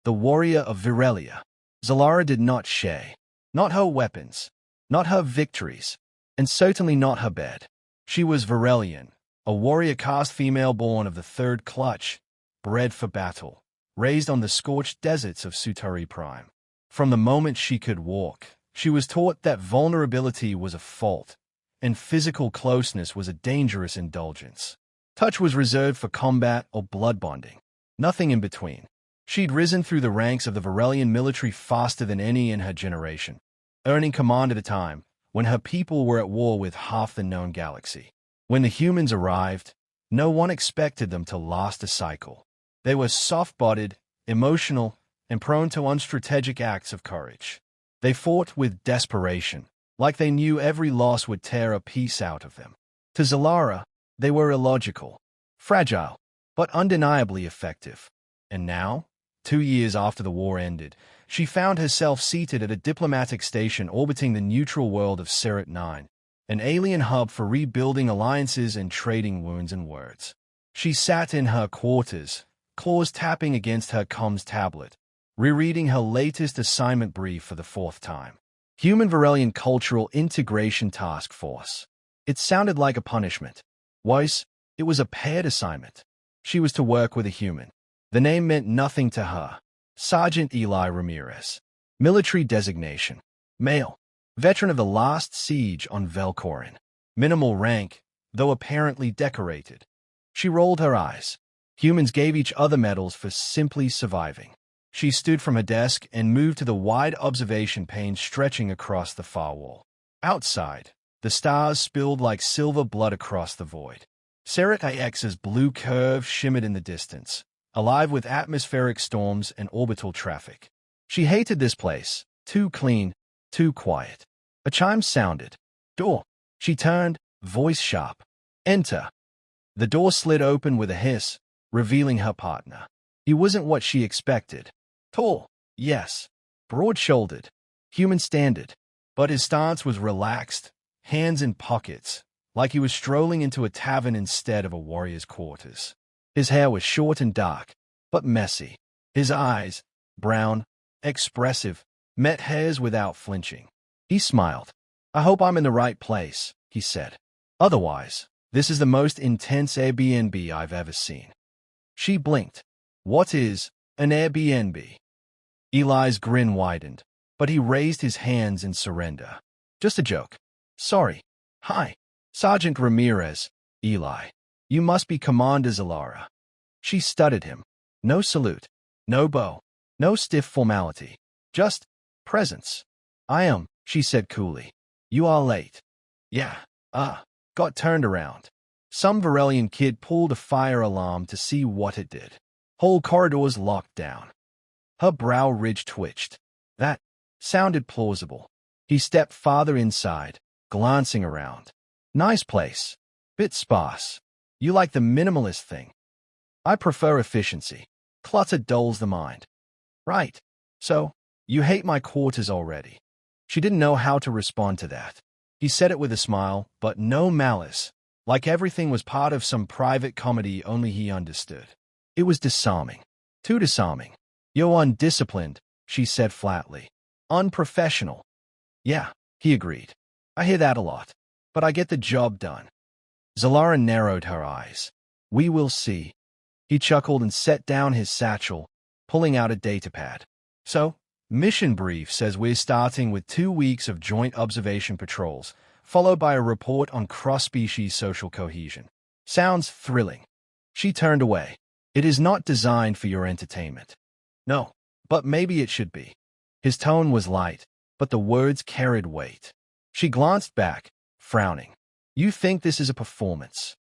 the warrior of Virellia. Xalara did not share. Not her weapons, not her victories, and certainly not her bed. She was Virellian, a warrior caste female born of the third clutch, bred for battle, raised on the scorched deserts of Sutari Prime. From the moment she could walk, she was taught that vulnerability was a fault, and physical closeness was a dangerous indulgence. Touch was reserved for combat or blood bonding, nothing in between. She'd risen through the ranks of the Virellian military faster than any in her generation, earning command at a time when her people were at war with half the known galaxy. When the humans arrived, no one expected them to last a cycle. They were soft-bodied, emotional, and prone to unstrategic acts of courage. They fought with desperation, like they knew every loss would tear a piece out of them. To Xalara, they were illogical, fragile, but undeniably effective. And now, 2 years after the war ended, she found herself seated at a diplomatic station orbiting the neutral world of Serat 9, an alien hub for rebuilding alliances and trading wounds and words. She sat in her quarters, claws tapping against her comms tablet, rereading her latest assignment brief for the 4th time. Human Virellian Cultural Integration Task Force. It sounded like a punishment. Worse, it was a paired assignment. She was to work with a human. The name meant nothing to her. Sergeant Eli Ramirez. Military designation. Male. Veteran of the last siege on Velcorin. Minimal rank, though apparently decorated. She rolled her eyes. Humans gave each other medals for simply surviving. She stood from her desk and moved to the wide observation pane stretching across the far wall. Outside, the stars spilled like silver blood across the void. Serat IX's blue curve shimmered in the distance, alive with atmospheric storms and orbital traffic. She hated this place. Too clean, too quiet. A chime sounded. Door. She turned, voice sharp. Enter. The door slid open with a hiss, revealing her partner. He wasn't what she expected. Tall, yes. Broad-shouldered. Human standard. But his stance was relaxed, hands in pockets, like he was strolling into a tavern instead of a warrior's quarters. His hair was short and dark, but messy. His eyes, brown, expressive, met hers without flinching. He smiled. I hope I'm in the right place, he said. Otherwise, this is the most intense Airbnb I've ever seen. She blinked. What is an Airbnb? Eli's grin widened, but he raised his hands in surrender. Just a joke. Sorry. Hi. Sergeant Ramirez. Eli. You must be Commander Xalara. She stuttered him. No salute. No bow. No stiff formality. Just presence. I am, she said coolly. You are late. Yeah. Got turned around. Some Virellian kid pulled a fire alarm to see what it did. Whole corridors locked down. Her brow ridge twitched. That sounded plausible. He stepped farther inside, glancing around. Nice place. Bit sparse. You like the minimalist thing. I prefer efficiency. Clutter dulls the mind. Right. So, you hate my quarters already. She didn't know how to respond to that. He said it with a smile, but no malice, like everything was part of some private comedy only he understood. It was disarming. Too disarming. You're undisciplined, she said flatly. Unprofessional. Yeah, he agreed. I hear that a lot, but I get the job done. Xalara narrowed her eyes. We will see. He chuckled and set down his satchel, pulling out a datapad. So, mission brief says we're starting with 2 weeks of joint observation patrols, followed by a report on cross-species social cohesion. Sounds thrilling. She turned away. It is not designed for your entertainment. No, but maybe it should be. His tone was light, but the words carried weight. She glanced back, frowning. You think this is a performance?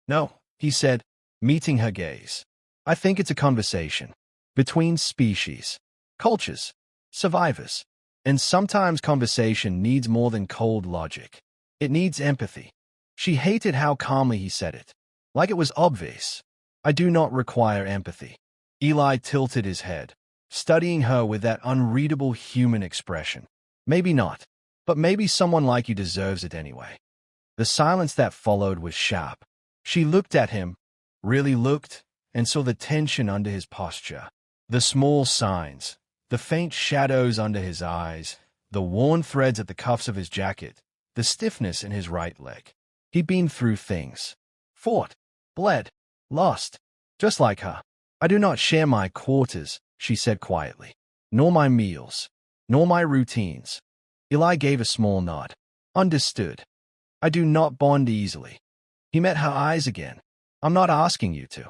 No, he said, meeting her gaze. I think it's a conversation. Between species, cultures, survivors. And sometimes conversation needs more than cold logic. It needs empathy. She hated how calmly he said it. Like it was obvious. I do not require empathy. Eli tilted his head, studying her with that unreadable human expression. Maybe not, but maybe someone like you deserves it anyway. The silence that followed was sharp. She looked at him, really looked, and saw the tension under his posture. The small signs, the faint shadows under his eyes, the worn threads at the cuffs of his jacket, the stiffness in his right leg. He'd been through things. Fought, bled, lost. Just like her. I do not share my quarters, she said quietly. Nor my meals. Nor my routines. Eli gave a small nod. Understood. I do not bond easily. He met her eyes again. I'm not asking you to.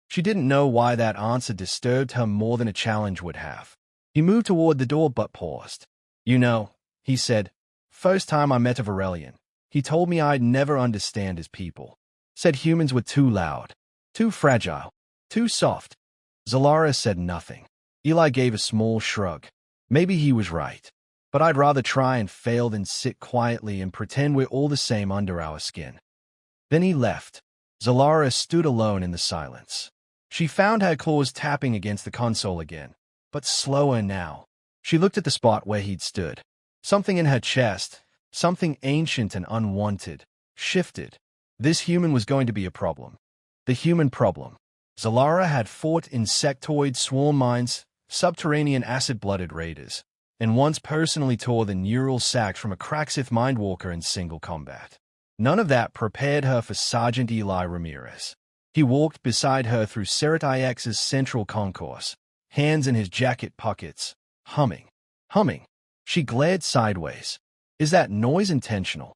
She didn't know why that answer disturbed her more than a challenge would have. He moved toward the door but paused. You know, he said, first time I met a Virellian, he told me I'd never understand his people. Said humans were too loud, too fragile, too soft. Xalara said nothing. Eli gave a small shrug. Maybe he was right. But I'd rather try and fail than sit quietly and pretend we're all the same under our skin. Then he left. Xalara stood alone in the silence. She found her claws tapping against the console again, but slower now. She looked at the spot where he'd stood. Something in her chest, something ancient and unwanted, shifted. This human was going to be a problem. The human problem. Xalara had fought insectoid swarm mines, subterranean acid-blooded raiders, and once personally tore the neural sacs from a Craxith mindwalker in single combat. None of that prepared her for Sergeant Eli Ramirez. He walked beside her through Serat IX's central concourse, hands in his jacket pockets, humming. She glared sideways. Is that noise intentional?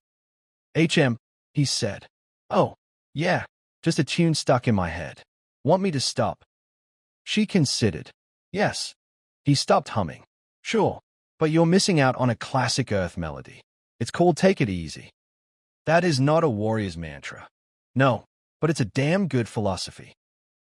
HM, he said. Oh, yeah, just a tune stuck in my head. Want me to stop? She considered. Yes. He stopped humming. Sure, but you're missing out on a classic Earth melody. It's called Take It Easy. That is not a warrior's mantra. No, but it's a damn good philosophy.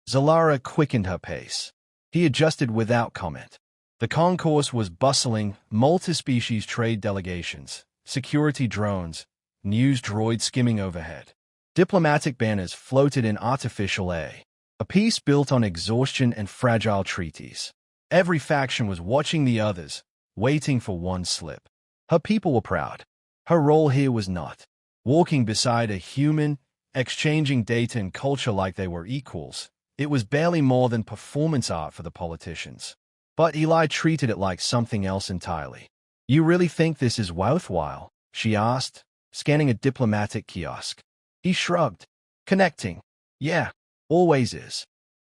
Xalara quickened her pace. He adjusted without comment. The concourse was bustling, multi-species trade delegations, security drones, news droids skimming overhead. Diplomatic banners floated in artificial air, a peace built on exhaustion and fragile treaties. Every faction was watching the others, waiting for one slip. Her people were proud. Her role here was not walking beside a human, exchanging data and culture like they were equals. It was barely more than performance art for the politicians. But Eli treated it like something else entirely. You really think this is worthwhile? She asked, scanning a diplomatic kiosk. He shrugged. Connecting. Yeah, always is.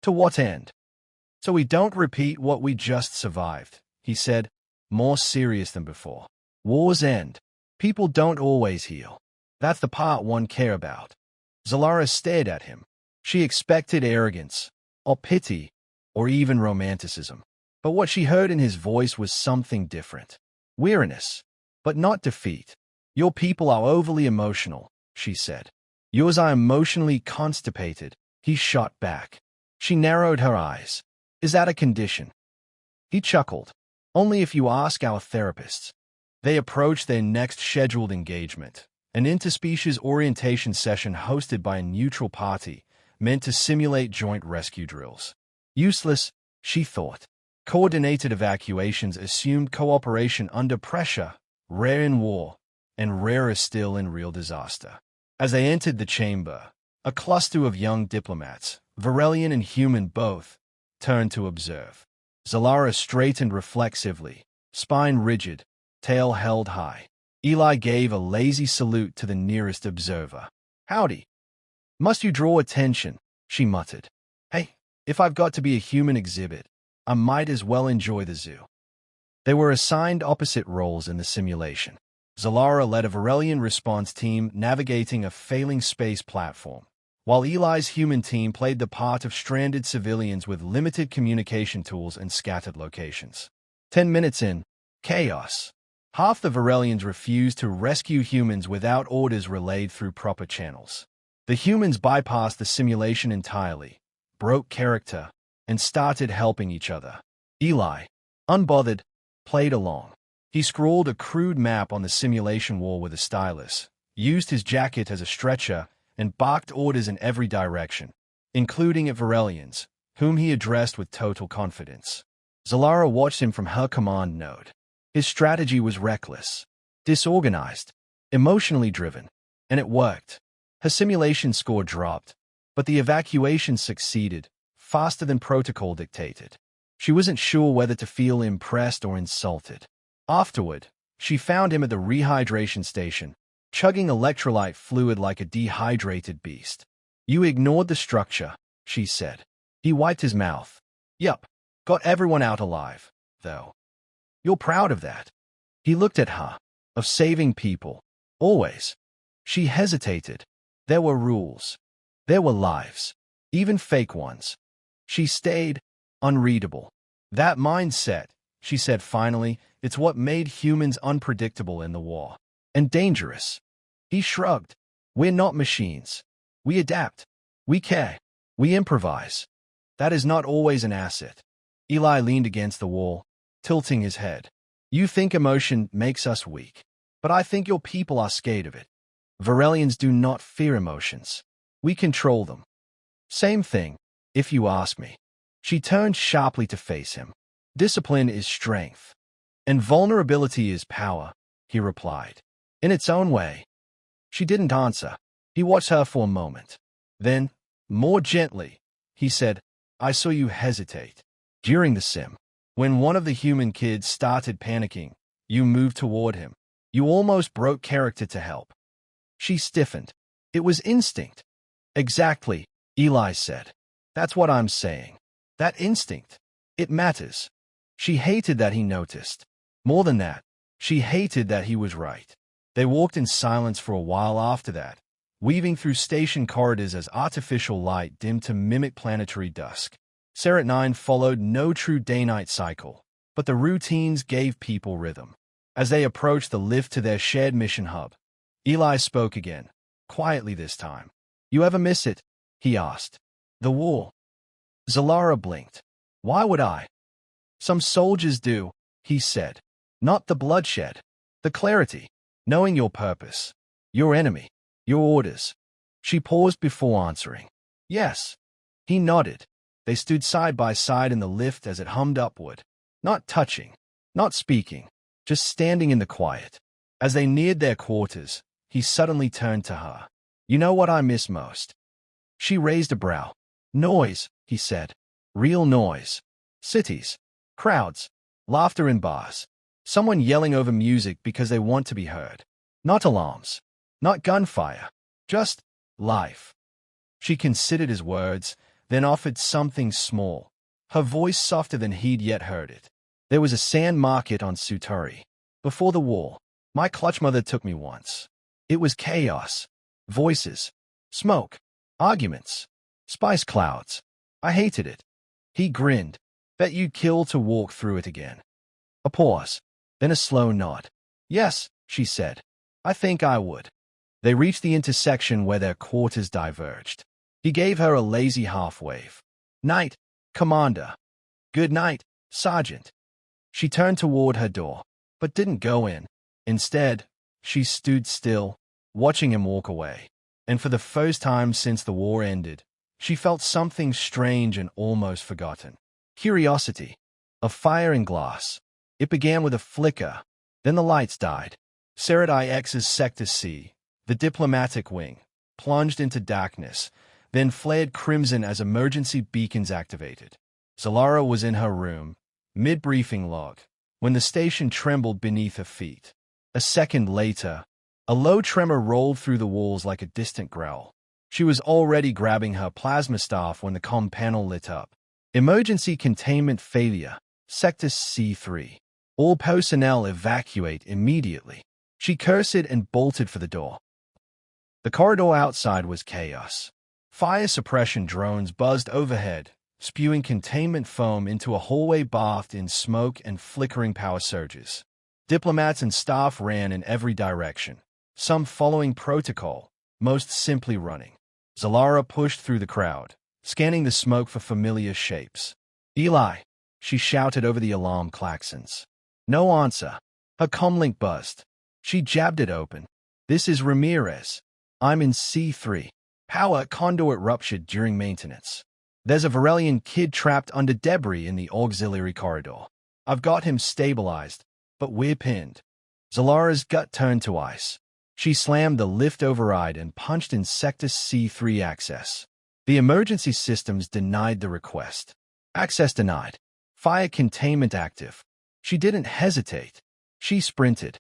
To what end? So we don't repeat what we just survived, he said, more serious than before. Wars end. People don't always heal. That's the part one care about. Xalara stared at him. She expected arrogance, or pity, or even romanticism. But what she heard in his voice was something different. Weariness, but not defeat. Your people are overly emotional, she said. Yours are emotionally constipated, he shot back. She narrowed her eyes. Is that a condition? He chuckled. Only if you ask our therapists. They approached their next scheduled engagement, an interspecies orientation session hosted by a neutral party, meant to simulate joint rescue drills. Useless, she thought. Coordinated evacuations assumed cooperation under pressure, rare in war, and rarer still in real disaster. As they entered the chamber, a cluster of young diplomats, Virellian and human both, turned to observe. Xalara straightened reflexively, spine rigid, tail held high. Eli gave a lazy salute to the nearest observer. Howdy. Must you draw attention? She muttered. Hey, if I've got to be a human exhibit, I might as well enjoy the zoo. They were assigned opposite roles in the simulation. Xalara led a Virellian response team navigating a failing space platform, while Eli's human team played the part of stranded civilians with limited communication tools and scattered locations. 10 minutes in, chaos. Half the Virellians refused to rescue humans without orders relayed through proper channels. The humans bypassed the simulation entirely, broke character, and started helping each other. Eli, unbothered, played along. He scrawled a crude map on the simulation wall with a stylus, used his jacket as a stretcher, and barked orders in every direction, including at Virellians, whom he addressed with total confidence. Xalara watched him from her command node. His strategy was reckless, disorganized, emotionally driven, and it worked. Her simulation score dropped, but the evacuation succeeded, faster than protocol dictated. She wasn't sure whether to feel impressed or insulted. Afterward, she found him at the rehydration station, chugging electrolyte fluid like a dehydrated beast. "You ignored the structure," she said. He wiped his mouth. "Yup, got everyone out alive, though. You're proud of that." He looked at her. "Of saving people. Always." She hesitated. There were rules. There were lives. Even fake ones. She stayed unreadable. "That mindset," she said finally, "it's what made humans unpredictable in the war. And dangerous." He shrugged. "We're not machines. We adapt. We care. We improvise. That is not always an asset." Eli leaned against the wall, tilting his head. "You think emotion makes us weak, but I think your people are scared of it. Virellians do not fear emotions. We control them. Same thing, if you ask me." She turned sharply to face him. "Discipline is strength. And vulnerability is power," he replied. "In its own way." She didn't answer. He watched her for a moment. Then, more gently, he said, "I saw you hesitate. During the sim, when one of the human kids started panicking, you moved toward him. You almost broke character to help." She stiffened. "It was instinct." "Exactly," Eli said. "That's what I'm saying. That instinct. It matters." She hated that he noticed. More than that, she hated that he was right. They walked in silence for a while after that, weaving through station corridors as artificial light dimmed to mimic planetary dusk. Sarat 9 followed no true day-night cycle, but the routines gave people rhythm. As they approached the lift to their shared mission hub, Eli spoke again, quietly this time. "You ever miss it?" he asked. "The war?" Xalara blinked. "Why would I?" "Some soldiers do," he said. "Not the bloodshed. The clarity. Knowing your purpose. Your enemy. Your orders." She paused before answering. "Yes." He nodded. They stood side by side in the lift as it hummed upward. Not touching. Not speaking. Just standing in the quiet. As they neared their quarters, he suddenly turned to her. "You know what I miss most?" She raised a brow. "Noise," he said. "Real noise. Cities. Crowds. Laughter in bars. Someone yelling over music because they want to be heard. Not alarms. Not gunfire. Just life." She considered his words, then offered something small, her voice softer than he'd yet heard it. "There was a sand market on Sutori. Before the war, my clutch mother took me once. It was chaos. Voices. Smoke. Arguments. Spice clouds. I hated it." He grinned. "Bet you'd kill to walk through it again." A pause, then a slow nod. "Yes," she said. "I think I would." They reached the intersection where their quarters diverged. He gave her a lazy half-wave. "Night, Commander." "Good night, Sergeant." She turned toward her door, but didn't go in. Instead, she stood still, watching him walk away. And for the first time since the war ended, she felt something strange and almost forgotten. Curiosity. A fire in glass. It began with a flicker. Then the lights died. Sarat IX's Sector C, the diplomatic wing, plunged into darkness, then flared crimson as emergency beacons activated. Xalara was in her room, mid-briefing log, when the station trembled beneath her feet. A second later, a low tremor rolled through the walls like a distant growl. She was already grabbing her plasma staff when the comm panel lit up. "Emergency containment failure. Sector C3. All personnel evacuate immediately." She cursed and bolted for the door. The corridor outside was chaos. Fire suppression drones buzzed overhead, spewing containment foam into a hallway bathed in smoke and flickering power surges. Diplomats and staff ran in every direction, some following protocol, most simply running. Xalara pushed through the crowd, scanning the smoke for familiar shapes. "Eli," she shouted over the alarm klaxons. No answer. Her comlink buzzed. She jabbed it open. "This is Ramirez. I'm in C3. Power conduit ruptured during maintenance. There's a Virellian kid trapped under debris in the auxiliary corridor. I've got him stabilized, but we're pinned." Xalara's gut turned to ice. She slammed the lift override and punched in Sector C3 access. The emergency systems denied the request. "Access denied. Fire containment active. She didn't hesitate. She sprinted.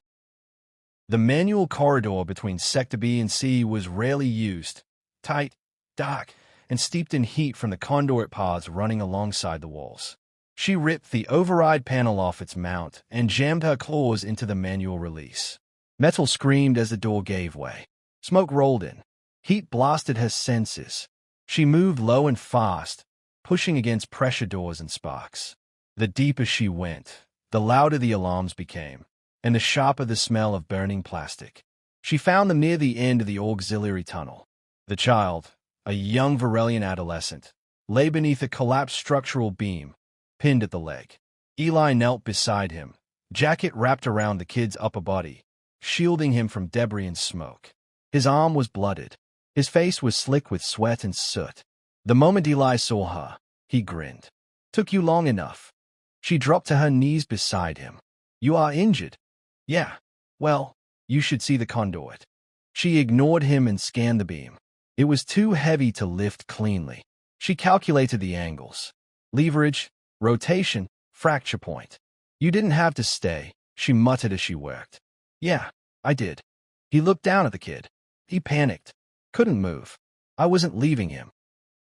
The manual corridor between Sector B and C was rarely used. Tight, dark, and steeped in heat from the conduit paths running alongside the walls. She ripped the override panel off its mount and jammed her claws into the manual release. Metal screamed as the door gave way. Smoke rolled in. Heat blasted her senses. She moved low and fast, pushing against pressure doors and sparks. The deeper she went, the louder the alarms became, and the sharper the smell of burning plastic. She found them near the end of the auxiliary tunnel. The child, a young Virellian adolescent, lay beneath a collapsed structural beam, pinned at the leg. Eli knelt beside him, jacket wrapped around the kid's upper body, shielding him from debris and smoke. His arm was blooded. His face was slick with sweat and soot. The moment Eli saw her, he grinned. "Took you long enough." She dropped to her knees beside him. "You are injured?" "Yeah. Well, you should see the conduit." She ignored him and scanned the beam. It was too heavy to lift cleanly. She calculated the angles. Leverage, rotation, fracture point. "You didn't have to stay," she muttered as she worked. "Yeah, I did." He looked down at the kid. He panicked. Couldn't move. "I wasn't leaving him."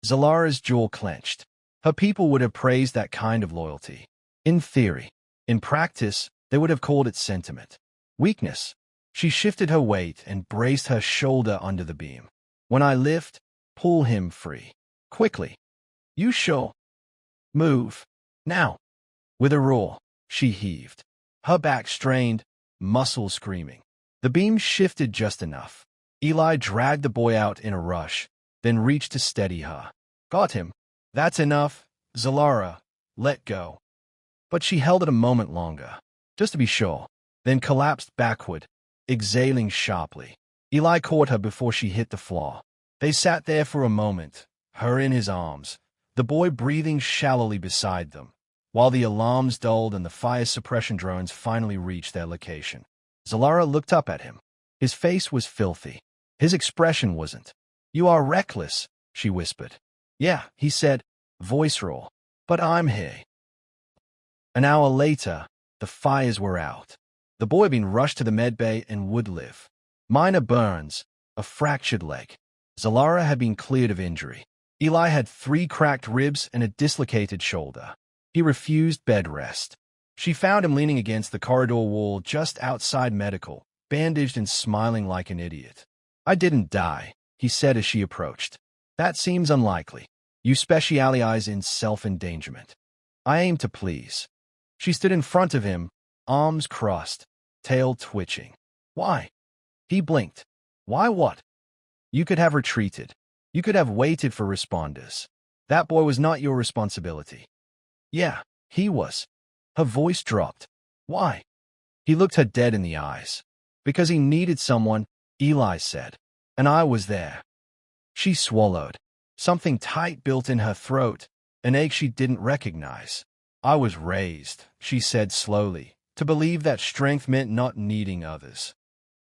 Xalara's jaw clenched. Her people would have praised that kind of loyalty. In theory. In practice, they would have called it sentiment. Weakness. She shifted her weight and braced her shoulder under the beam. "When I lift, pull him free. Quickly." "You sure?" "Move. Now." With a roar, she heaved. Her back strained, muscles screaming. The beam shifted just enough. Eli dragged the boy out in a rush, then reached to steady her. "Got him." "That's enough, Xalara. Let go." But she held it a moment longer, just to be sure, then collapsed backward, exhaling sharply. Eli caught her before she hit the floor. They sat there for a moment, her in his arms, the boy breathing shallowly beside them, while the alarms dulled and the fire suppression drones finally reached their location. Xalara looked up at him. His face was filthy. His expression wasn't. "You are reckless," she whispered. "Yeah," he said, voice raw. "But I'm here." An hour later, the fires were out. The boy had been rushed to the medbay and would live. Minor burns, a fractured leg. Xalara had been cleared of injury. Eli had 3 cracked ribs and a dislocated shoulder. He refused bed rest. She found him leaning against the corridor wall just outside medical, bandaged and smiling like an idiot. "I didn't die," he said as she approached. "That seems unlikely. You specialize in self-endangerment." "I aim to please." She stood in front of him, arms crossed, tail twitching. "Why?" He blinked. "Why what?" "You could have retreated. You could have waited for responders. That boy was not your responsibility." "Yeah, he was." Her voice dropped. "Why?" He looked her dead in the eyes. "Because he needed someone," Eli said. "And I was there." She swallowed. Something tight built in her throat, an ache she didn't recognize. "I was raised," she said slowly, "to believe that strength meant not needing others."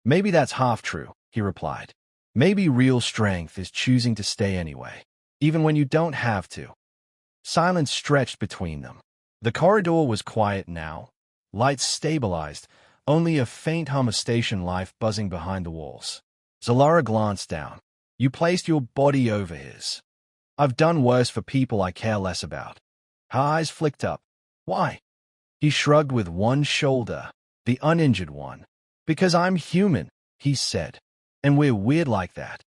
"Maybe that's half true," he replied. "Maybe real strength is choosing to stay anyway, even when you don't have to." Silence stretched between them. The corridor was quiet now. Lights stabilized, only a faint hum of station life buzzing behind the walls. Xalara glanced down. "You placed your body over his." "I've done worse for people I care less about." Her eyes flicked up. "Why?" He shrugged with one shoulder, the uninjured one. "Because I'm human," he said. "And we're weird like that."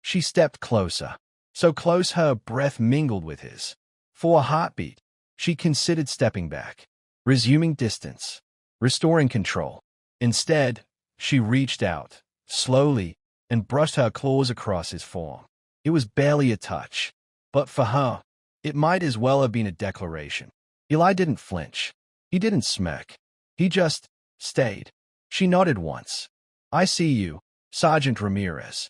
She stepped closer, so close her breath mingled with his. For a heartbeat, she considered stepping back, resuming distance, restoring control. Instead, she reached out, slowly, and brushed her claws across his form. It was barely a touch, but for her, it might as well have been a declaration. Eli didn't flinch. He didn't smirk. He just stayed. She nodded once. "I see you, Sergeant Ramirez."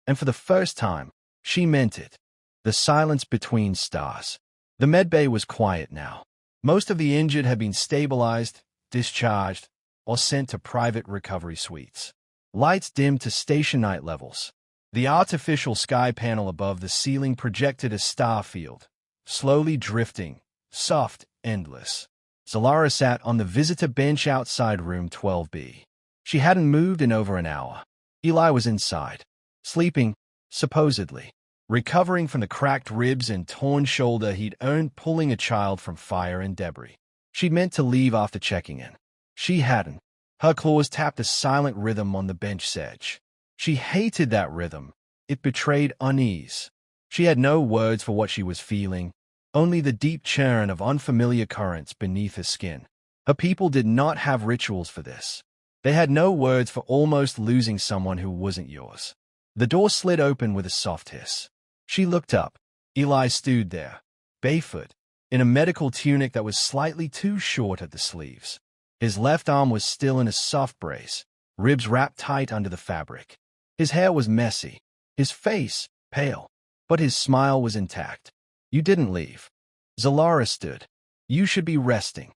And for the first time, she meant it. The silence between stars. The medbay was quiet now. Most of the injured had been stabilized, discharged, or sent to private recovery suites. Lights dimmed to station night levels. The artificial sky panel above the ceiling projected a star field, slowly drifting, soft, endless. Xalara sat on the visitor bench outside room 12B. She hadn't moved in over an hour. Eli was inside, sleeping, supposedly, recovering from the cracked ribs and torn shoulder he'd earned pulling a child from fire and debris. She'd meant to leave after checking in. She hadn't. Her claws tapped a silent rhythm on the bench sedge. She hated that rhythm. It betrayed unease. She had no words for what she was feeling, only the deep churn of unfamiliar currents beneath her skin. Her people did not have rituals for this. They had no words for almost losing someone who wasn't yours. The door slid open with a soft hiss. She looked up. Eli stood there, barefoot, in a medical tunic that was slightly too short at the sleeves. His left arm was still in a soft brace, ribs wrapped tight under the fabric. His hair was messy, his face pale, but his smile was intact. "You didn't leave." Xalara stood. "You should be resting."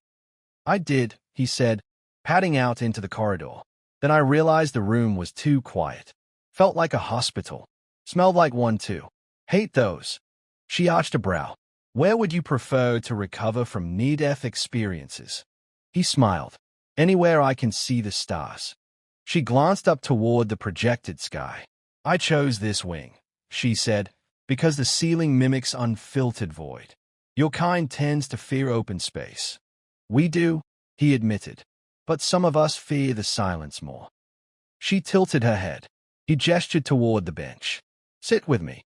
"I did," he said, padding out into the corridor. Then I realized the room was too quiet. Felt like a hospital. Smelled like one too. "Hate those." She arched a brow. "Where would you prefer to recover from near-death experiences?" He smiled. "Anywhere I can see the stars." She glanced up toward the projected sky. "I chose this wing," she said, "because the ceiling mimics unfiltered void. Your kind tends to fear open space." "We do," he admitted. "But some of us fear the silence more." She tilted her head. He gestured toward the bench. "Sit with me."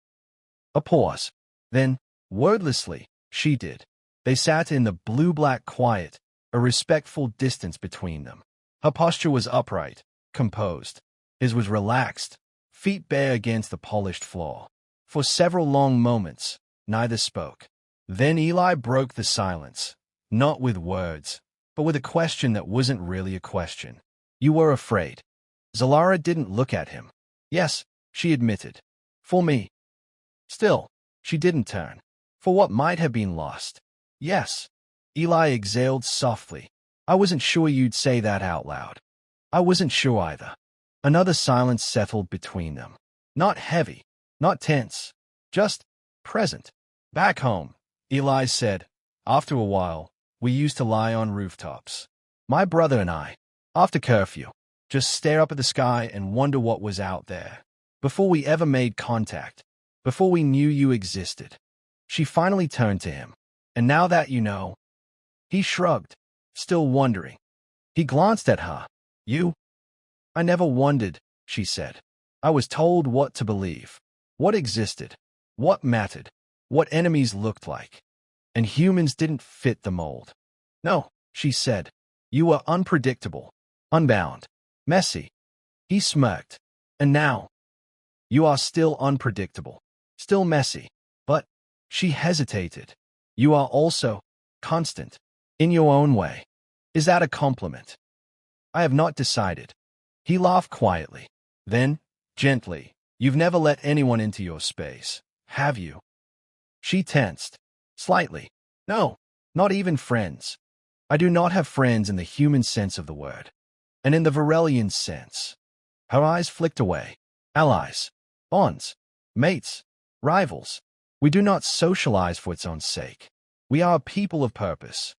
A pause. Then, wordlessly, she did. They sat in the blue-black quiet, a respectful distance between them. Her posture was upright, composed. His was relaxed, feet bare against the polished floor. For several long moments, neither spoke. Then Eli broke the silence, not with words, but with a question that wasn't really a question. "You were afraid." Xalara didn't look at him. "Yes," she admitted. "For me." Still, she didn't turn. "For what might have been lost." "Yes." Eli exhaled softly. "I wasn't sure you'd say that out loud." "I wasn't sure either." Another silence settled between them. Not heavy, not tense, just present. "Back home," Eli said, "after a while, we used to lie on rooftops. My brother and I, after curfew, just stare up at the sky and wonder what was out there. Before we ever made contact, before we knew you existed." She finally turned to him. "And now that you know." He shrugged, still wondering. He glanced at her. "You?" "I never wondered," she said. "I was told what to believe, what existed, what mattered, what enemies looked like. And humans didn't fit the mold." "No," she said. "You were unpredictable, unbound, messy." He smirked. "And now, you are still unpredictable, still messy. But," she hesitated, "you are also constant, in your own way. Is that a compliment?" "I have not decided." He laughed quietly. Then, gently, "You've never let anyone into your space, have you?" She tensed. Slightly. "No, not even friends. I do not have friends in the human sense of the word. And in the Virellian sense." Her eyes flicked away. "Allies, bonds, mates, rivals. We do not socialize for its own sake. We are a people of purpose."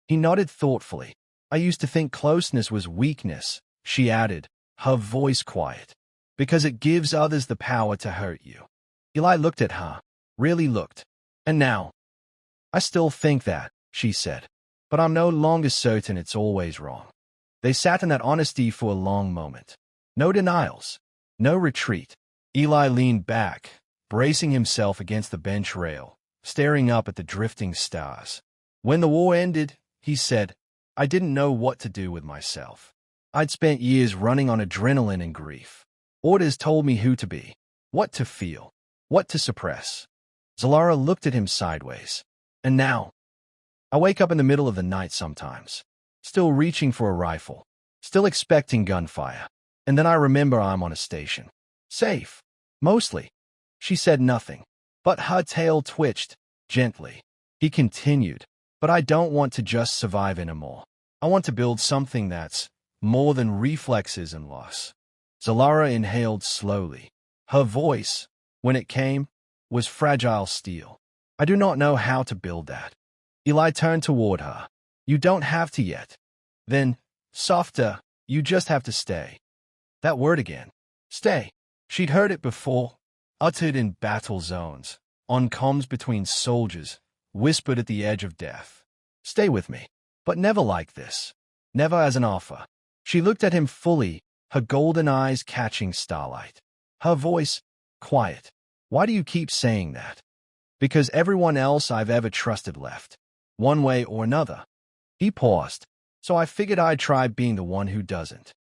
He nodded thoughtfully. "I used to think closeness was weakness," she added, her voice quiet, "because it gives others the power to hurt you." Eli looked at her, really looked. "And now?" "I still think that," she said, "but I'm no longer certain it's always wrong." They sat in that honesty for a long moment. No denials, no retreat. Eli leaned back, bracing himself against the bench rail, staring up at the drifting stars. "When the war ended," he said, "I didn't know what to do with myself. I'd spent years running on adrenaline and grief. Orders told me who to be, what to feel, what to suppress." Xalara looked at him sideways. "And now?" "I wake up in the middle of the night sometimes, still reaching for a rifle, still expecting gunfire. And then I remember I'm on a station. Safe. Mostly." She said nothing, but her tail twitched, gently. He continued, "But I don't want to just survive anymore. I want to build something that's more than reflexes and loss." Xalara inhaled slowly. Her voice, when it came, was fragile steel. "I do not know how to build that." Eli turned toward her. You don't have to yet. Then, softer, you just have to stay. That word again. Stay. She'd heard it before, uttered in battle zones, on comms between soldiers, whispered at the edge of death. Stay with me. But never like this. Never as an offer. She looked at him fully, her golden eyes catching starlight. Her voice, quiet. Why do you keep saying that? Because everyone else I've ever trusted left. One way or another. He paused, so I figured I'd try being the one who doesn't.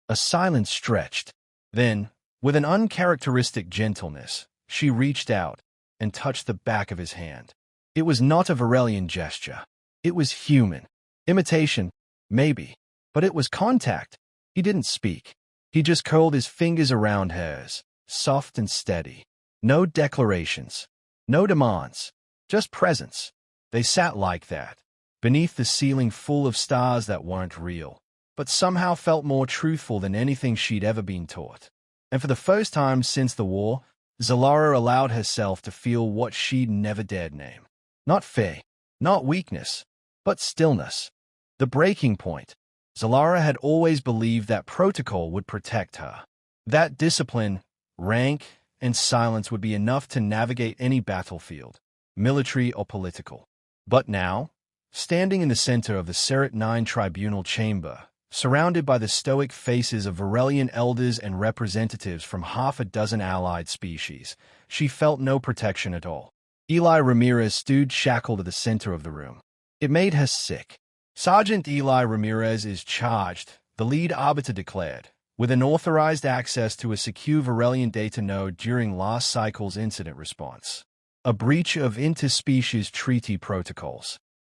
A silence stretched. Then, with an uncharacteristic gentleness, she reached out and touched the back of his hand. It was not a Virellian gesture. It was human. Imitation, maybe. But it was contact. He didn't speak. He just curled his fingers around hers, soft and steady. No declarations. No demands. Just presence. They sat like that, beneath the ceiling full of stars that weren't real, but somehow felt more truthful than anything she'd ever been taught. And for the first time since the war, Xalara allowed herself to feel what she'd never dared name. Not fear, not weakness, but stillness. The breaking point. Xalara had always believed that protocol would protect her. That discipline, rank, and silence would be enough to navigate any battlefield, military or political. But now, standing in the center of the Serit 9 tribunal chamber, surrounded by the stoic faces of Virellian elders and representatives from half a dozen allied species, she felt no protection at all. Eli Ramirez stood shackled at the center of the room. It made her sick. Sergeant Eli Ramirez is charged, the lead arbiter declared, with unauthorized access to a secure Virellian data node during last cycle's incident response. A breach of interspecies treaty protocols.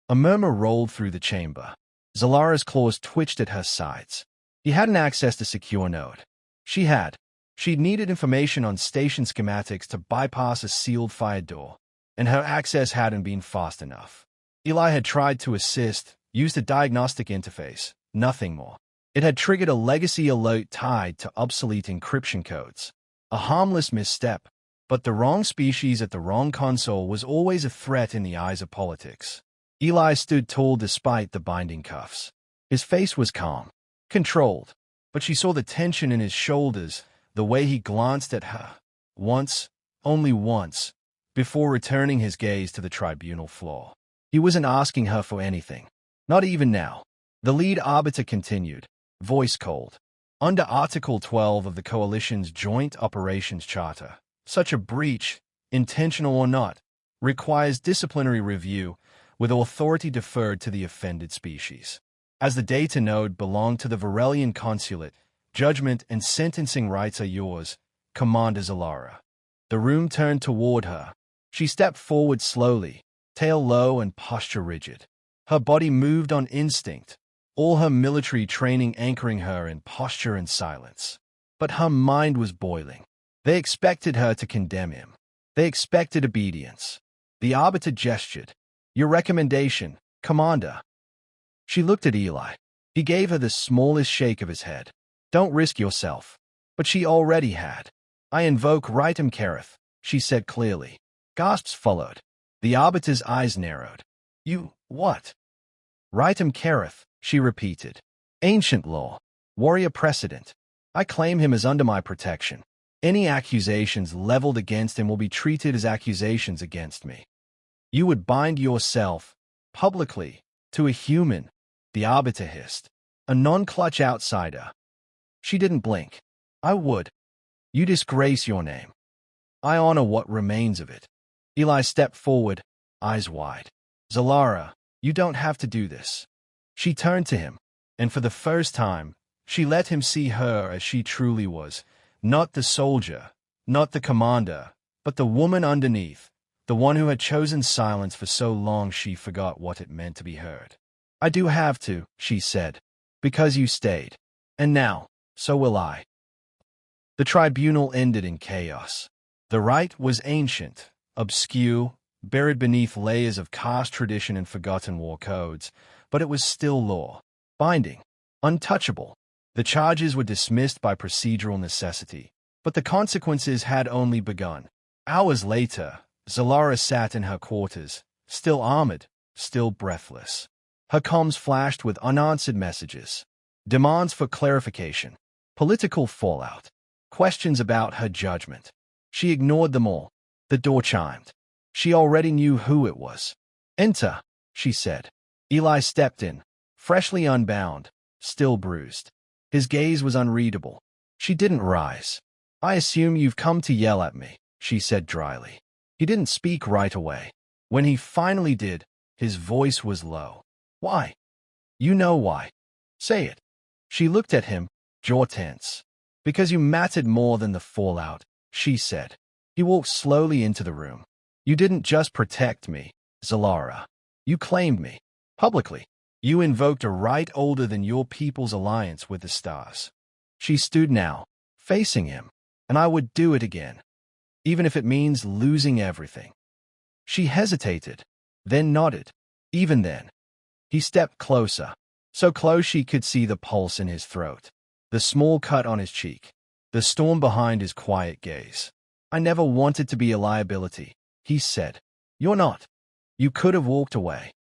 A murmur rolled through the chamber. Xalara's claws twitched at her sides. He hadn't access to secure node. She had. She'd needed information on station schematics to bypass a sealed fire door, and her access hadn't been fast enough. Eli had tried to assist, used a diagnostic interface, nothing more. It had triggered a legacy alert tied to obsolete encryption codes. A harmless misstep, but the wrong species at the wrong console was always a threat in the eyes of politics. Eli stood tall despite the binding cuffs. His face was calm, controlled, but she saw the tension in his shoulders, the way he glanced at her. Once, only once, before returning his gaze to the tribunal floor. He wasn't asking her for anything. Not even now. The lead arbiter continued, voice cold. Under Article 12 of the Coalition's Joint Operations Charter, such a breach, intentional or not, requires disciplinary review, with authority deferred to the offended species. As the data node belonged to the Virellian consulate, judgment and sentencing rights are yours, Commander Xalara. The room turned toward her. She stepped forward slowly, tail low and posture rigid. Her body moved on instinct, all her military training anchoring her in posture and silence. But her mind was boiling. They expected her to condemn him. They expected obedience. The arbiter gestured. Your recommendation, Commander. She looked at Eli. He gave her the smallest shake of his head. Don't risk yourself. But she already had. I invoke Rightum Kareth, she said clearly. Gasps followed. The arbiter's eyes narrowed. You, what? Rightum Kareth, she repeated. Ancient law. Warrior precedent. I claim him as under my protection. Any accusations leveled against him will be treated as accusations against me. You would bind yourself, publicly, to a human, the arbiter hissed. A non-clutch outsider. She didn't blink. I would. You disgrace your name. I honor what remains of it. Eli stepped forward, eyes wide. Xalara, you don't have to do this. She turned to him, and for the first time, she let him see her as she truly was. Not the soldier, not the commander, but the woman underneath, the one who had chosen silence for so long she forgot what it meant to be heard. I do have to, she said, because you stayed. And now, so will I. The tribunal ended in chaos. The rite was ancient, obscure, buried beneath layers of caste tradition and forgotten war codes, but it was still law, binding, untouchable. The charges were dismissed by procedural necessity, but the consequences had only begun. Hours later, Xalara sat in her quarters, still armored, still breathless. Her comms flashed with unanswered messages, demands for clarification, political fallout, questions about her judgment. She ignored them all. The door chimed. She already knew who it was. "Enter," she said. Eli stepped in, freshly unbound, still bruised. His gaze was unreadable. She didn't rise. "I assume you've come to yell at me," she said dryly. He didn't speak right away. When he finally did, his voice was low. "Why?" "You know why. Say it." She looked at him, jaw tense. "Because you mattered more than the fallout," she said. He walked slowly into the room. "You didn't just protect me, Xalara. You claimed me. Publicly. You invoked a right older than your people's alliance with the stars." She stood now, facing him, "And I would do it again, even if it means losing everything." She hesitated, then nodded. Even then. He stepped closer, so close she could see the pulse in his throat, the small cut on his cheek, the storm behind his quiet gaze. "I never wanted to be a liability," he said. "You're not. You could have walked away."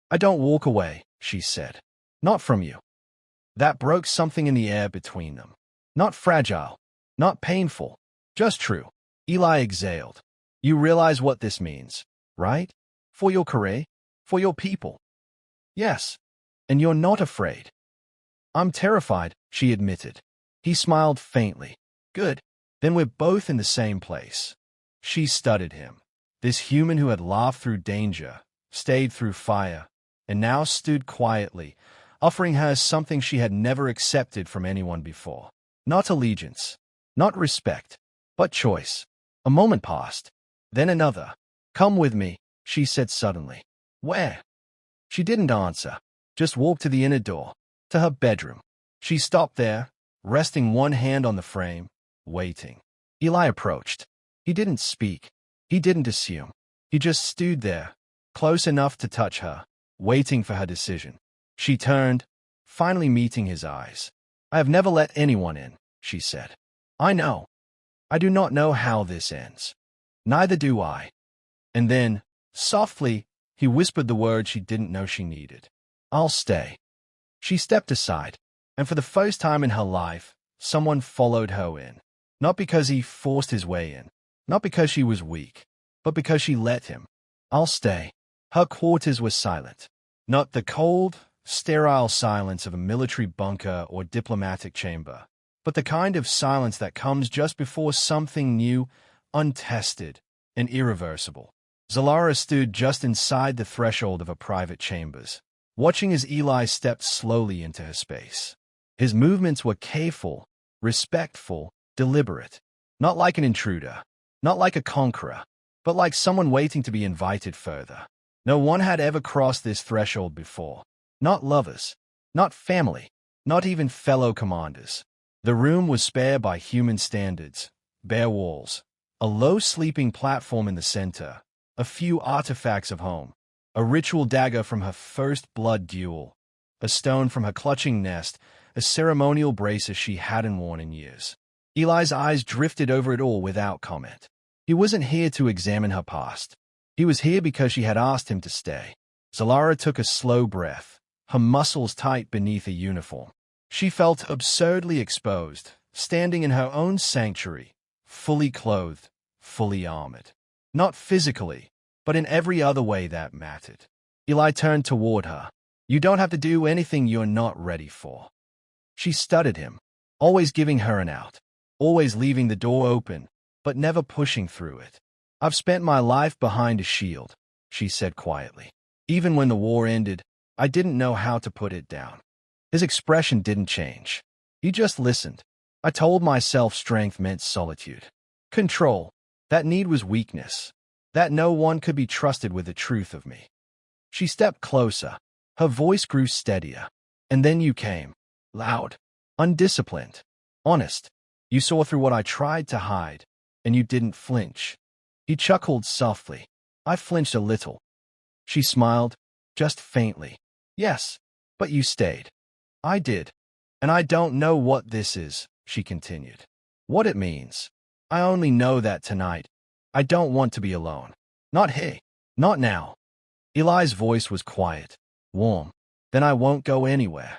"I don't walk away," she said. "Not from you." That broke something in the air between them. Not fragile, not painful, just true. Eli exhaled. "You realize what this means, right? For your career? For your people?" "Yes. And you're not afraid." "I'm terrified," she admitted. He smiled faintly. "Good. Then we're both in the same place." She studied him. This human who had laughed through danger, stayed through fire, and now stood quietly, offering her something she had never accepted from anyone before. Not allegiance, not respect, but choice. A moment passed, then another. "Come with me," she said suddenly. "Where?" She didn't answer, just walked to the inner door, to her bedroom. She stopped there, resting one hand on the frame, waiting. Eli approached. He didn't speak. He didn't assume. He just stood there, close enough to touch her, waiting for her decision. She turned, finally meeting his eyes. "I have never let anyone in," she said. "I know. I do not know how this ends. Neither do I." And then, softly, he whispered the word she didn't know she needed. "I'll stay." She stepped aside, and for the first time in her life, someone followed her in. Not because he forced his way in, not because she was weak, but because she let him. "I'll stay." Her quarters were silent. Not the cold, sterile silence of a military bunker or diplomatic chamber, but the kind of silence that comes just before something new, untested, and irreversible. Xalara stood just inside the threshold of her private chambers, watching as Eli stepped slowly into her space. His movements were careful, respectful, deliberate. Not like an intruder, not like a conqueror, but like someone waiting to be invited further. No one had ever crossed this threshold before. Not lovers, not family, not even fellow commanders. The room was spare by human standards, bare walls, a low sleeping platform in the center, a few artifacts of home, a ritual dagger from her first blood duel, a stone from her clutching nest, a ceremonial bracelet she hadn't worn in years. Eli's eyes drifted over it all without comment. He wasn't here to examine her past. He was here because she had asked him to stay. Xalara took a slow breath, her muscles tight beneath a uniform. She felt absurdly exposed, standing in her own sanctuary, fully clothed, fully armored. Not physically, but in every other way that mattered. Eli turned toward her. "You don't have to do anything you're not ready for." She studied him, always giving her an out, always leaving the door open, but never pushing through it. "I've spent my life behind a shield," she said quietly. "Even when the war ended, I didn't know how to put it down." His expression didn't change. He just listened. "I told myself strength meant solitude. Control. That need was weakness. That no one could be trusted with the truth of me." She stepped closer. Her voice grew steadier. "And then you came. Loud. Undisciplined. Honest. You saw through what I tried to hide, and you didn't flinch." He chuckled softly. "I flinched a little." She smiled, just faintly. "Yes, but you stayed." "I did. And I don't know what this is," she continued. "What it means. I only know that tonight. I don't want to be alone. Not here. Not now." Eli's voice was quiet, warm. then I won't go anywhere.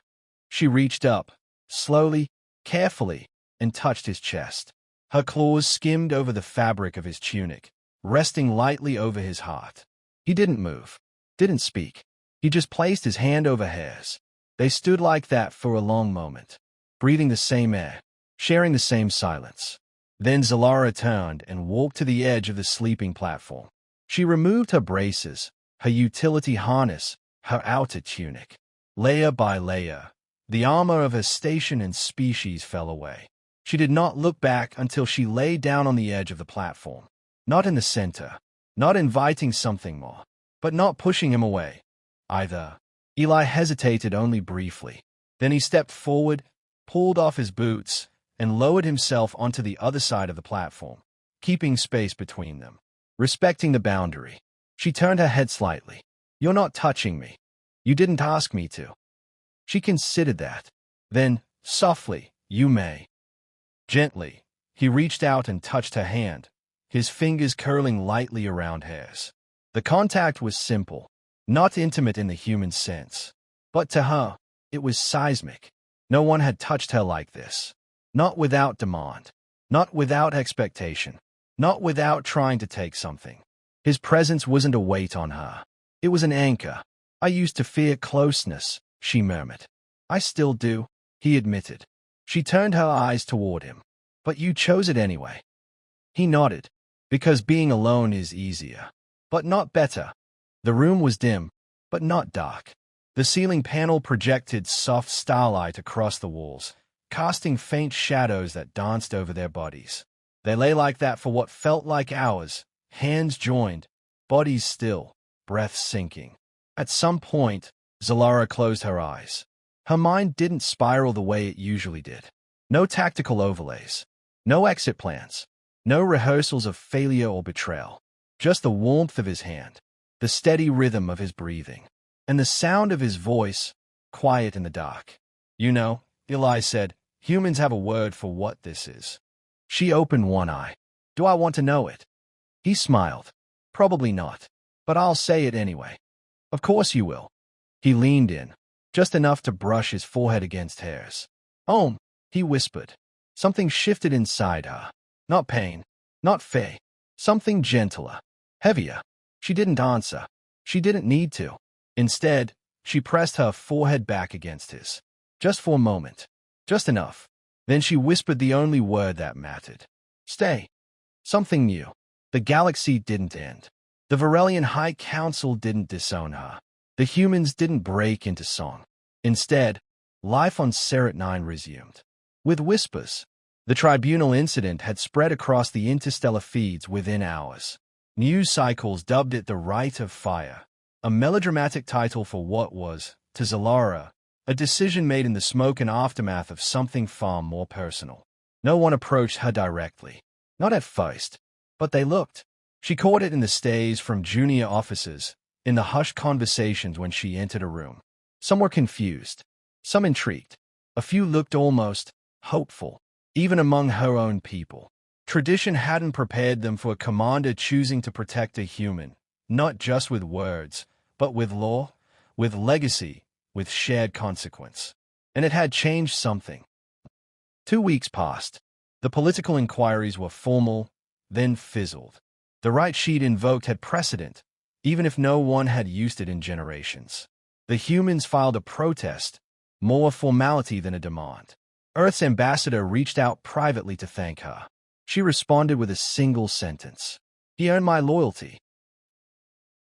She reached up, slowly, carefully, and touched his chest. Her claws skimmed over the fabric of his tunic, resting lightly over his heart. He didn't move, didn't speak. He just placed his hand over hers. They stood like that for a long moment, breathing the same air, sharing the same silence. Then Xalara turned and walked to the edge of the sleeping platform. She removed her braces, her utility harness, her outer tunic. Layer by layer, the armor of her station and species fell away. She did not look back until she lay down on the edge of the platform. Not in the center, not inviting something more, but not pushing him away, either. Eli hesitated only briefly. Then he stepped forward, pulled off his boots, and lowered himself onto the other side of the platform, keeping space between them. Respecting the boundary, she turned her head slightly. "You're not touching me. You didn't ask me to." She considered that. Then, softly, "You may." Gently, he reached out and touched her hand, his fingers curling lightly around hers. The contact was simple, not intimate in the human sense. But to her, it was seismic. No one had touched her like this. Not without demand. Not without expectation. Not without trying to take something. His presence wasn't a weight on her. It was an anchor. "I used to fear closeness," she murmured. "I still do," he admitted. She turned her eyes toward him. "But you chose it anyway." He nodded. "Because being alone is easier. But not better." The room was dim, but not dark. The ceiling panel projected soft starlight across the walls, casting faint shadows that danced over their bodies. They lay like that for what felt like hours, hands joined, bodies still, breath sinking. At some point, Xalara closed her eyes. Her mind didn't spiral the way it usually did. No tactical overlays. No exit plans. No rehearsals of failure or betrayal. Just the warmth of his hand, the steady rhythm of his breathing, and the sound of his voice, quiet in the dark. "You know," Eli said, "humans have a word for what this is." She opened one eye. "Do I want to know it?" He smiled. "Probably not. But I'll say it anyway." "Of course you will." He leaned in, just enough to brush his forehead against hers. He whispered. Something shifted inside her. Not pain, not fear. Something gentler, heavier. She didn't answer. She didn't need to. Instead, she pressed her forehead back against his. Just for a moment. Just enough. Then she whispered the only word that mattered. "Stay." Something new. The galaxy didn't end. The Virellian High Council didn't disown her. The humans didn't break into song. Instead, life on Serat 9 resumed. With whispers. The tribunal incident had spread across the interstellar feeds within hours. News cycles dubbed it the Rite of Fire, a melodramatic title for what was, to Xalara, a decision made in the smoke and aftermath of something far more personal. No one approached her directly. Not at first, but they looked. She caught it in the stays from junior officers, in the hushed conversations when she entered a room. Some were confused, some intrigued. A few looked almost hopeful, even among her own people. Tradition hadn't prepared them for a commander choosing to protect a human, not just with words, but with law, with legacy, with shared consequence. And it had changed something. 2 weeks passed. The political inquiries were formal, then fizzled. The right sheet invoked had precedent, even if no one had used it in generations. The humans filed a protest, more formality than a demand. Earth's ambassador reached out privately to thank her. She responded with a single sentence. "He earned my loyalty."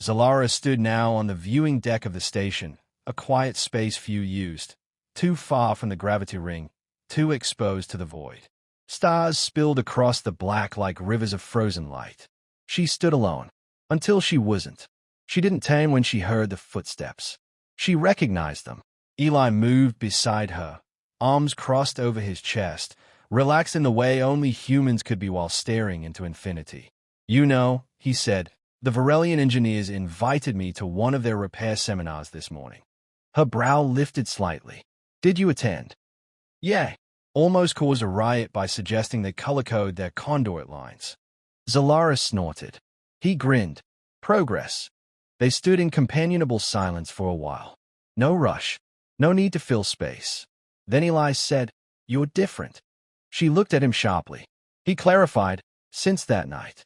Xalara stood now on the viewing deck of the station, a quiet space few used, too far from the gravity ring, too exposed to the void. Stars spilled across the black like rivers of frozen light. She stood alone, until she wasn't. She didn't turn when she heard the footsteps. She recognized them. Eli moved beside her, arms crossed over his chest, relaxed in the way only humans could be while staring into infinity. "You know," he said, "the Virellian engineers invited me to one of their repair seminars this morning." Her brow lifted slightly. "Did you attend?" "Yeah." Almost caused a riot by suggesting they color-code their conduit lines. Xalara snorted. He grinned. Progress. They stood in companionable silence for a while. No rush. No need to fill space. Then Eli said, "You're different." She looked at him sharply. He clarified, "Since that night."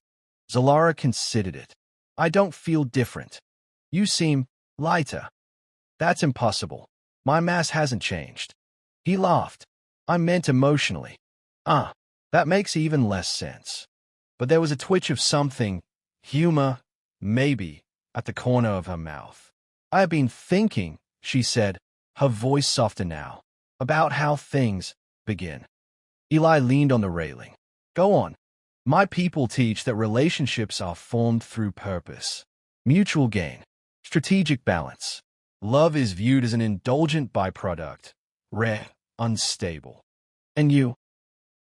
Xalara considered it. "I don't feel different. You seem lighter." "That's impossible. My mass hasn't changed." He laughed. "I meant emotionally." That makes even less sense." But there was a twitch of something, humor, maybe, at the corner of her mouth. "I have been thinking," she said, her voice softer now, "about how things begin." Eli leaned on the railing. "Go on." "My people teach that relationships are formed through purpose, mutual gain, strategic balance. Love is viewed as an indulgent byproduct, rare, unstable. And you?"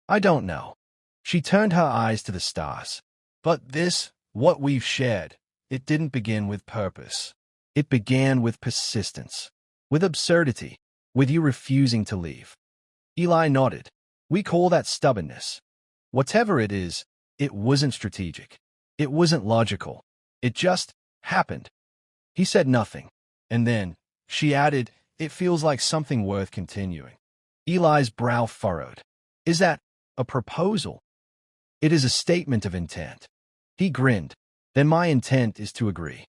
"I don't know." She turned her eyes to the stars. "But this, what we've shared, it didn't begin with purpose. It began with persistence, with absurdity, with you refusing to leave." Eli nodded. "We call that stubbornness. Whatever it is, it wasn't strategic. It wasn't logical. It just happened." He said nothing. And then, she added, "It feels like something worth continuing." Eli's brow furrowed. "Is that a proposal?" "It is a statement of intent." He grinned. "Then my intent is to agree."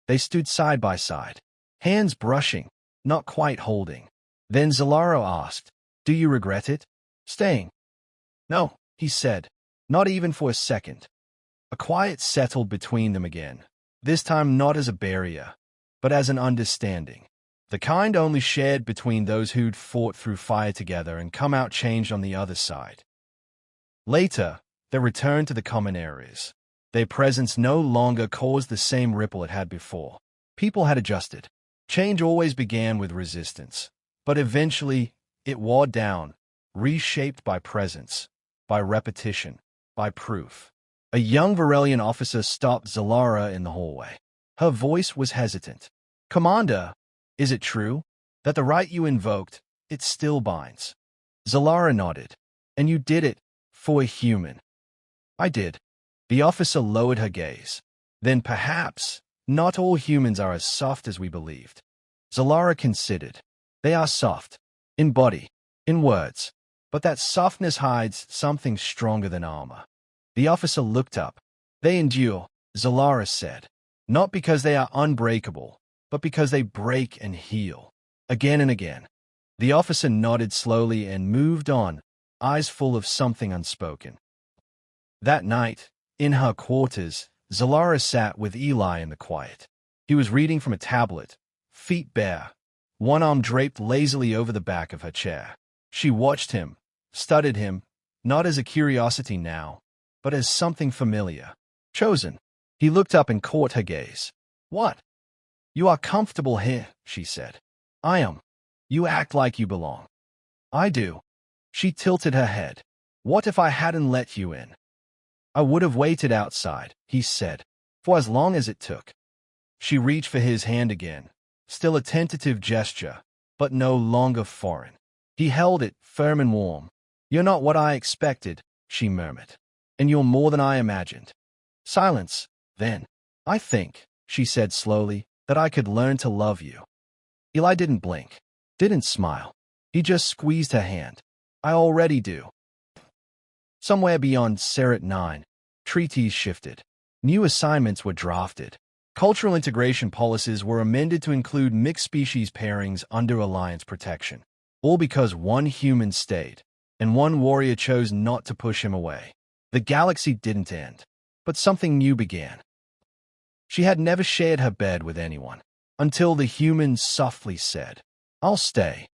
They stood side by side, hands brushing, not quite holding. Then Xalara asked, "Do you regret it? Staying?" "No," he said, "not even for a second." A quiet settled between them again, this time not as a barrier, but as an understanding. The kind only shared between those who'd fought through fire together and come out changed on the other side. Later, they returned to the common areas. Their presence no longer caused the same ripple it had before. People had adjusted. Change always began with resistance, but eventually it wore down, reshaped by presence, by repetition, by proof. A young Virellian officer stopped Xalara in the hallway. Her voice was hesitant. "Commander, is it true that the right you invoked, it still binds?" Xalara nodded. "And you did it for a human." "I did." The officer lowered her gaze. "Then perhaps not all humans are as soft as we believed." Xalara considered. "They are soft, in body, in words, but that softness hides something stronger than armor." The officer looked up. "They endure," Xalara said, "not because they are unbreakable, but because they break and heal, again and again." The officer nodded slowly and moved on, eyes full of something unspoken. That night, in her quarters, Xalara sat with Eli in the quiet. He was reading from a tablet, feet bare, one arm draped lazily over the back of her chair. She watched him, studied him, not as a curiosity now, but as something familiar, chosen. He looked up and caught her gaze. "What?" "You are comfortable here," she said. "I am. You act like you belong." "I do." She tilted her head. "What if I hadn't let you in?" "I would have waited outside," he said, "for as long as it took." She reached for his hand again, still a tentative gesture, but no longer foreign. He held it, firm and warm. "You're not what I expected," she murmured. "And you're more than I imagined." Silence, then. "I think," she said slowly, "that I could learn to love you." Eli didn't blink, didn't smile. He just squeezed her hand. "I already do." Somewhere beyond Serat 9, treaties shifted. New assignments were drafted. Cultural integration policies were amended to include mixed-species pairings under alliance protection. All because one human stayed, and one warrior chose not to push him away. The galaxy didn't end, but something new began. She had never shared her bed with anyone, until the human softly said, "I'll stay."